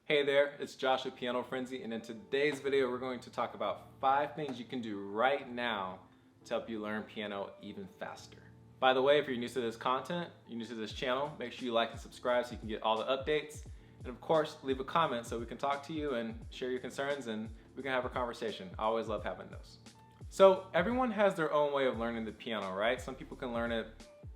Hey there, it's Josh with Piano Frenzy, and in today's video we're going to talk about 5 things you can do right now to help you learn piano even faster. By the way, if you're new to this content, you're new to this channel, make sure you like and subscribe so you can get all the updates. And of course, leave a comment so we can talk to you and share your concerns and we can have a conversation. I always love having those. So everyone has their own way of learning the piano, right? Some people can learn it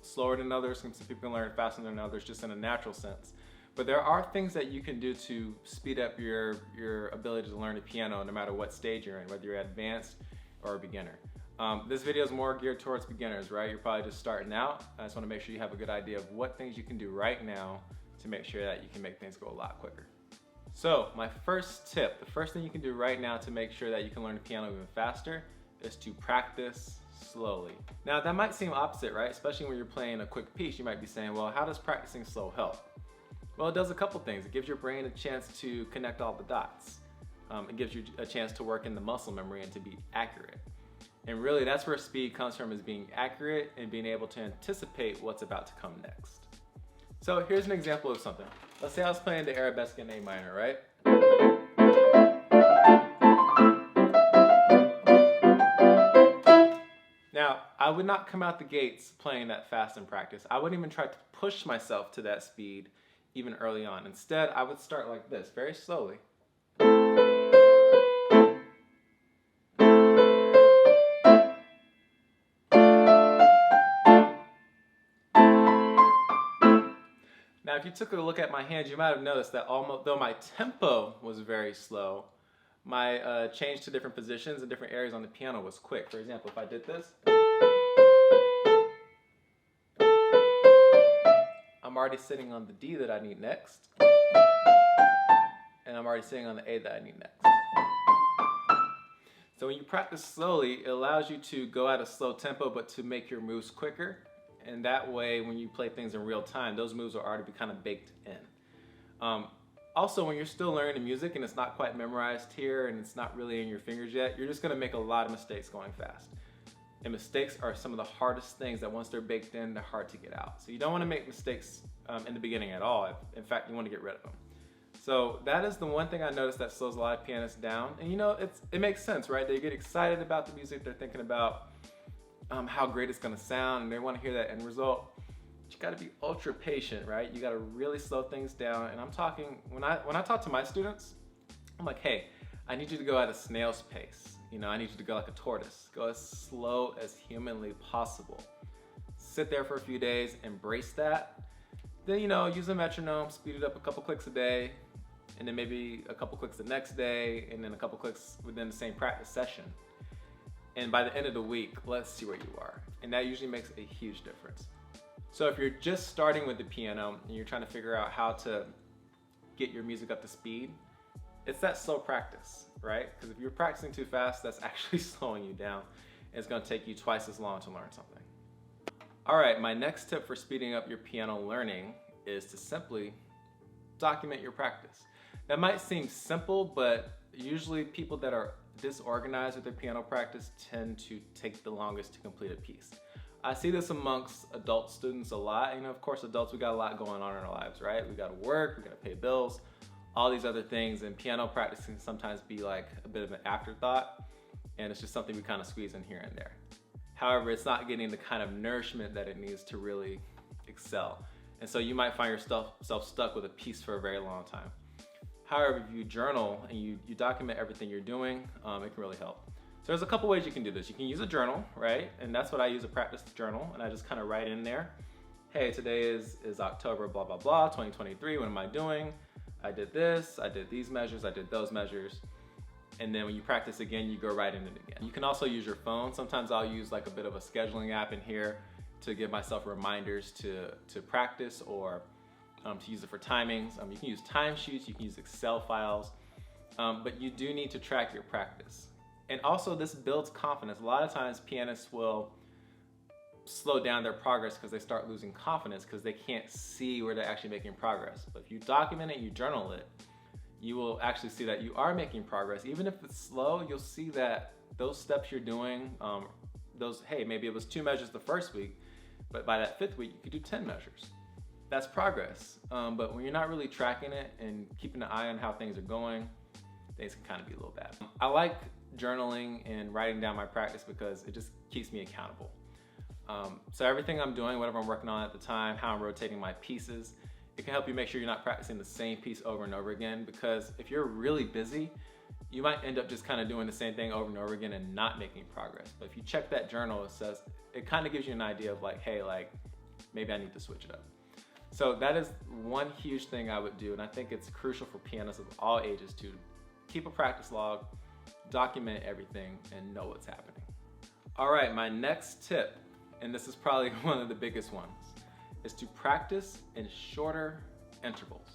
slower than others, some people can learn it faster than others, just in a natural sense. But there are things that you can do to speed up your ability to learn the piano no matter what stage you're in, whether you're advanced or a beginner. This video is more geared towards beginners, right? You're probably just starting out. I just want to make sure you have a good idea of what things you can do right now to make sure that you can make things go a lot quicker. So my first tip, the first thing you can do right now to make sure that you can learn the piano even faster is to practice slowly. Now that might seem opposite, right? Especially when you're playing a quick piece, you might be saying, well, how does practicing slow help? Well, it does a couple things. It gives your brain a chance to connect all the dots. It gives you a chance to work in the muscle memory and to be accurate. And really, that's where speed comes from, is being accurate and being able to anticipate what's about to come next. So here's an example of something. Let's say I was playing the arabesque in A minor, right? Now, I would not come out the gates playing that fast in practice. I wouldn't even try to push myself to that speed even early on. Instead, I would start like this, very slowly. Now, if you took a look at my hands, you might have noticed that though my tempo was very slow, my change to different positions and different areas on the piano was quick. For example, if I did this, I'm already sitting on the D that I need next, and I'm already sitting on the A that I need next. So when you practice slowly, it allows you to go at a slow tempo, but to make your moves quicker. And that way, when you play things in real time, those moves will already be kind of baked in. Also, when you're still learning the music and it's not quite memorized here and it's not really in your fingers yet, you're just gonna make a lot of mistakes going fast. And mistakes are some of the hardest things that once they're baked in, they're hard to get out. So you don't wanna make mistakes in the beginning at all. In fact, you wanna get rid of them. So that is the one thing I noticed that slows a lot of pianists down. And you know, it makes sense, right? They get excited about the music, they're thinking about how great it's gonna sound, and they wanna hear that end result. But you gotta be ultra patient, right? You gotta really slow things down. And I'm talking, when I talk to my students, I'm like, hey, I need you to go at a snail's pace. You know, I need you to go like a tortoise. Go as slow as humanly possible. Sit there for a few days, embrace that. Then, you know, use a metronome, speed it up a couple clicks a day, and then maybe a couple clicks the next day, and then a couple clicks within the same practice session. And by the end of the week, let's see where you are. And that usually makes a huge difference. So if you're just starting with the piano and you're trying to figure out how to get your music up to speed, it's that slow practice, right? Because if you're practicing too fast, that's actually slowing you down. It's gonna take you twice as long to learn something. All right, my next tip for speeding up your piano learning is to simply document your practice. That might seem simple, but usually people that are disorganized with their piano practice tend to take the longest to complete a piece. I see this amongst adult students a lot. You know, of course, adults, we got a lot going on in our lives, right? We gotta work, we gotta pay bills, all these other things, and piano practice can sometimes be like a bit of an afterthought, and it's just something we kind of squeeze in here and there. However, it's not getting the kind of nourishment that it needs to really excel. And so you might find yourself stuck with a piece for a very long time. However, if you journal and you document everything you're doing, it can really help. So there's a couple ways you can do this. You can use a journal, right? And that's what I use, a practice journal. And I just kind of write in there, hey, today is October, blah, blah, blah, 2023. What am I doing? I did this, I did these measures, I did those measures. And then when you practice again, you go right in it again. You can also use your phone. Sometimes I'll use like a bit of a scheduling app in here to give myself reminders to practice, or to use it for timings. You can use timesheets, you can use Excel files, but you do need to track your practice. And also this builds confidence. A lot of times pianists will slow down their progress because they start losing confidence because they can't see where they're actually making progress. But if you document it, you journal it, you will actually see that you are making progress. Even if it's slow, you'll see that those steps you're doing, hey, maybe it was 2 measures the first week, but by that 5th week, you could do 10 measures. that's progress. But when you're not really tracking it and keeping an eye on how things are going, things can kind of be a little bad. I like journaling and writing down my practice because it just keeps me accountable. So everything I'm doing, whatever I'm working on at the time, how I'm rotating my pieces, it can help you make sure you're not practicing the same piece over and over again, because if you're really busy, you might end up just kind of doing the same thing over and over again and not making progress. But if you check that journal, it kind of gives you an idea of like, hey, like maybe I need to switch it up. So that is one huge thing I would do, and I think it's crucial for pianists of all ages to keep a practice log, document everything, and know what's happening. All right, my next tip, and this is probably one of the biggest ones, is to practice in shorter intervals.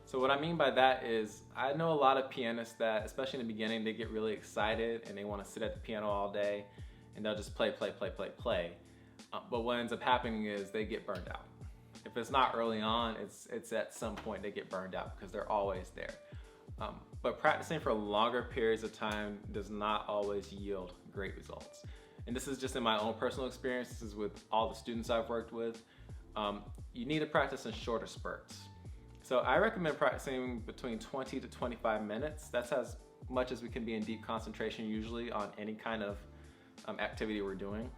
So what I mean by that is, I know a lot of pianists that, especially in the beginning, they get really excited and they want to sit at the piano all day and they'll just play. But what ends up happening is they get burned out. If it's not early on, it's at some point they get burned out because they're always there. But practicing for longer periods of time does not always yield great results. And this is just in my own personal experiences with all the students I've worked with. You need to practice in shorter spurts. So I recommend practicing between 20 to 25 minutes. That's as much as we can be in deep concentration usually on any kind of activity we're doing.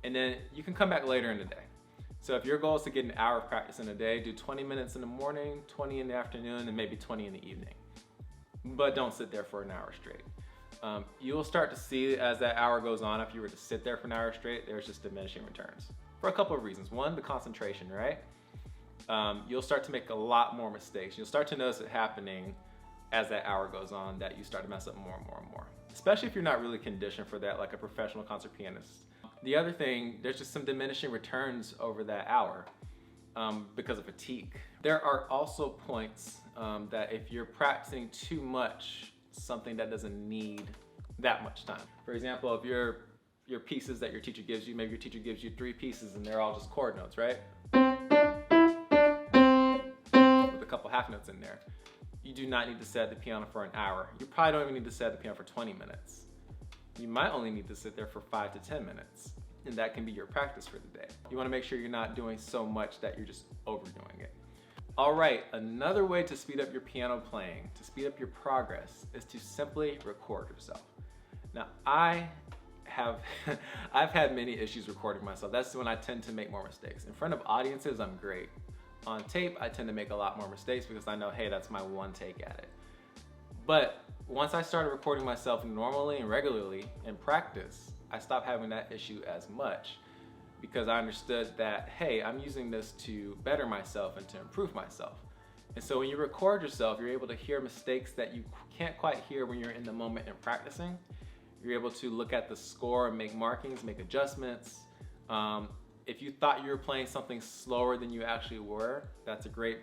And then you can come back later in the day. So if your goal is to get an hour of practice in a day, do 20 minutes in the morning, 20 in the afternoon, and maybe 20 in the evening. But don't sit there for an hour straight. You will start to see as that hour goes on, if you were to sit there for an hour straight, there's just diminishing returns. For a couple of reasons. One, the concentration, right? You'll start to make a lot more mistakes. You'll start to notice it happening as that hour goes on, that you start to mess up more and more and more. Especially if you're not really conditioned for that, like a professional concert pianist. The other thing, there's just some diminishing returns over that hour because of fatigue. There are also points that if you're practicing too much, something that doesn't need that much time. For example, if your pieces that your teacher gives you, maybe your teacher gives you 3 pieces and they're all just chord notes, right? With a couple half notes in there. You do not need to sit at the piano for an hour. You probably don't even need to sit at the piano for 20 minutes. You might only need to sit there for 5 to 10 minutes, and that can be your practice for the day. You want to make sure you're not doing so much that you're just overdoing it. All right, another way to speed up your piano playing, to speed up your progress, is to simply record yourself. Now, I've had many issues recording myself. That's when I tend to make more mistakes. In front of audiences, I'm great. On tape, I tend to make a lot more mistakes because I know, hey, that's my one take at it. But once I started recording myself normally and regularly in practice, I stopped having that issue as much because I understood that, hey, I'm using this to better myself and to improve myself. And so when you record yourself, you're able to hear mistakes that you can't quite hear when you're in the moment and practicing. You're able to look at the score and make markings, make adjustments. If you thought you were playing something slower than you actually were, that's a great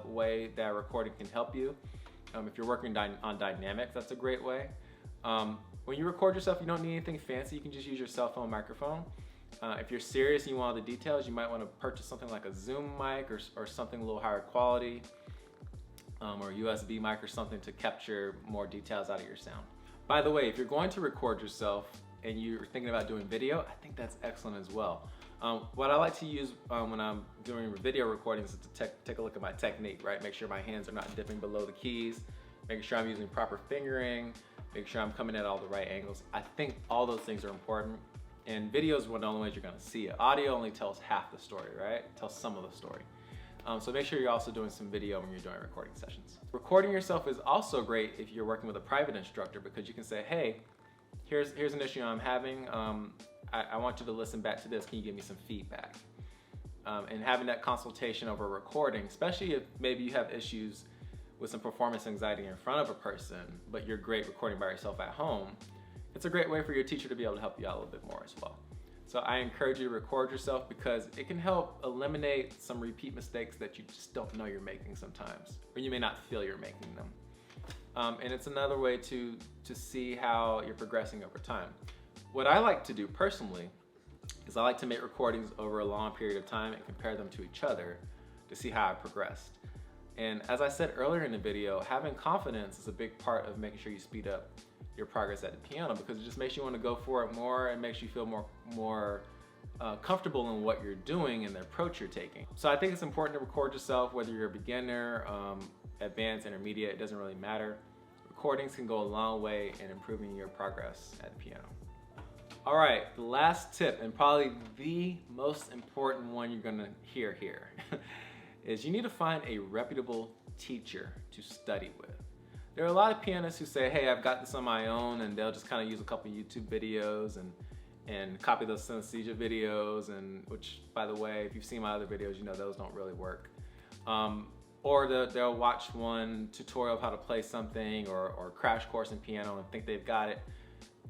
way that recording can help you. If you're working on dynamics, that's a great way. When you record yourself, you don't need anything fancy. You can just use your cell phone microphone. If you're serious and you want all the details, you might want to purchase something like a Zoom mic or something a little higher quality, or a USB mic or something to capture more details out of your sound. By the way, if you're going to record yourself and you're thinking about doing video, I think that's excellent as well. What I like to use when I'm doing video recordings is to take a look at my technique, right? Make sure my hands are not dipping below the keys, making sure I'm using proper fingering, making sure I'm coming at all the right angles. I think all those things are important. And video is one of the only ways you're gonna see it. Audio only tells half the story, right? It tells some of the story. So make sure you're also doing some video when you're doing recording sessions. Recording yourself is also great if you're working with a private instructor because you can say, hey, here's an issue I'm having. I want you to listen back to this. Can you give me some feedback? And having that consultation over recording, especially if maybe you have issues with some performance anxiety in front of a person, but you're great recording by yourself at home, it's a great way for your teacher to be able to help you out a little bit more as well. So I encourage you to record yourself because it can help eliminate some repeat mistakes that you just don't know you're making sometimes, or you may not feel you're making them. And it's another way to see how you're progressing over time. What I like to do personally is I like to make recordings over a long period of time and compare them to each other to see how I progressed. And as I said earlier in the video, having confidence is a big part of making sure you speed up your progress at the piano because it just makes you want to go for it more and makes you feel more comfortable in what you're doing and the approach you're taking. So I think it's important to record yourself, whether you're a beginner, advanced, intermediate, it doesn't really matter. Recordings can go a long way in improving your progress at the piano. All right, the last tip, and probably the most important one you're gonna hear here, is you need to find a reputable teacher to study with. There are a lot of pianists who say, hey, I've got this on my own, and they'll just kind of use a couple YouTube videos and copy those synesthesia videos, and which, by the way, if you've seen my other videos, you know those don't really work. Or they'll watch one tutorial of how to play something or crash course in piano and think they've got it.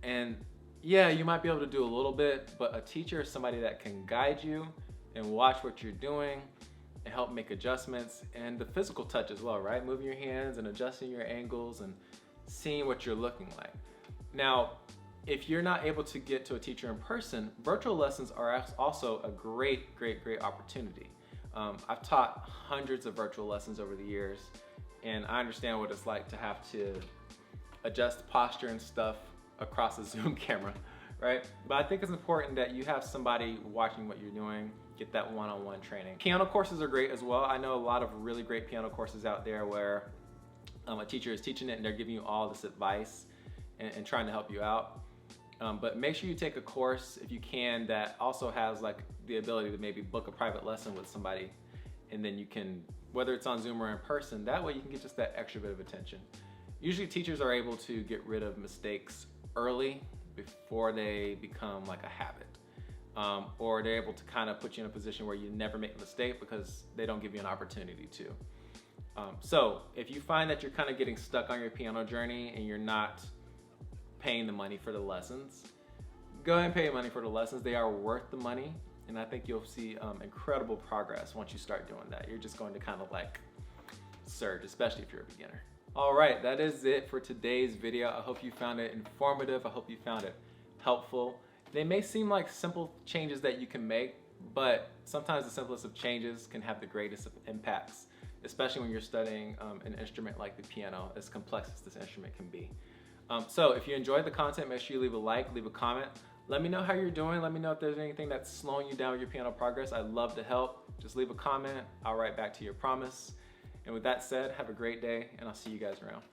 And yeah, you might be able to do a little bit, but a teacher is somebody that can guide you and watch what you're doing and help make adjustments, and the physical touch as well, right? Moving your hands and adjusting your angles and seeing what you're looking like. Now, if you're not able to get to a teacher in person, virtual lessons are also a great opportunity. I've taught hundreds of virtual lessons over the years, and I understand what it's like to have to adjust posture and stuff across a Zoom camera, right? But I think it's important that you have somebody watching what you're doing, get that one-on-one training. Piano courses are great as well. I know a lot of really great piano courses out there where a teacher is teaching it and they're giving you all this advice and trying to help you out. But make sure you take a course, if you can, that also has like the ability to maybe book a private lesson with somebody, and then you can, whether it's on Zoom or in person, that way you can get just that extra bit of attention. Usually teachers are able to get rid of mistakes early before they become like a habit. Or they're able to kind of put you in a position where you never make a mistake because they don't give you an opportunity to. So if you find that you're kind of getting stuck on your piano journey and you're not paying the money for the lessons, go ahead and pay money for the lessons. They are worth the money, and I think you'll see incredible progress once you start doing that. You're just going to kind of like surge, especially if you're a beginner. All right, that is it for today's video. I hope you found it informative. I hope you found it helpful. They may seem like simple changes that you can make, but sometimes the simplest of changes can have the greatest of impacts, especially when you're studying an instrument like the piano, as complex as this instrument can be. So if you enjoyed the content, make sure you leave a like, leave a comment. Let me know how you're doing. Let me know if there's anything that's slowing you down with your piano progress. I'd love to help. Just leave a comment. I'll write back to your promise. And with that said, have a great day, and I'll see you guys around.